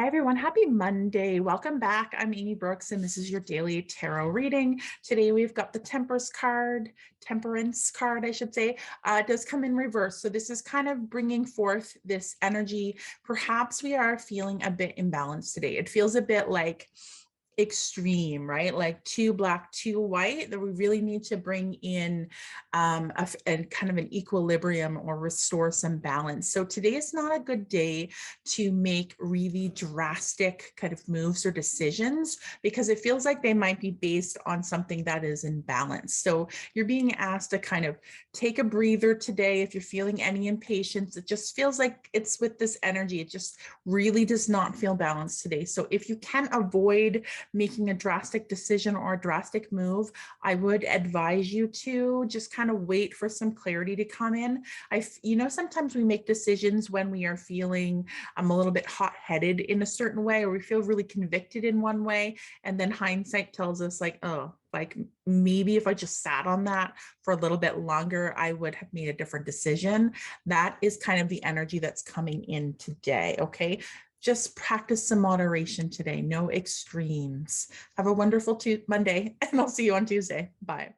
Hi everyone, happy Monday. Welcome back. I'm Amy Brooks and this is your daily tarot reading. Today we've got the Temperance card, I should say. It does come in reverse. So this is kind of bringing forth this energy. Perhaps we are feeling a bit imbalanced today. It feels a bit like extreme, right? Like too black, too white, that we really need to bring in a kind of an equilibrium or restore some balance. So today is not a good day to make really drastic kind of moves or decisions because it feels like they might be based on something that is in balance. So you're being asked to kind of take a breather today. If you're feeling any impatience, it just feels like it's with this energy. It just really does not feel balanced today. So if you can avoid making a drastic decision or a drastic move, I would advise you to just kind of wait for some clarity to come in. Sometimes we make decisions when we are feeling a little bit hot-headed in a certain way, or we feel really convicted in one way. And then hindsight tells us like, oh, like maybe if I just sat on that for a little bit longer, I would have made a different decision. That is kind of the energy that's coming in today. Okay. Just practice some moderation today. No extremes. Have a wonderful Monday, and I'll see you on Tuesday. Bye.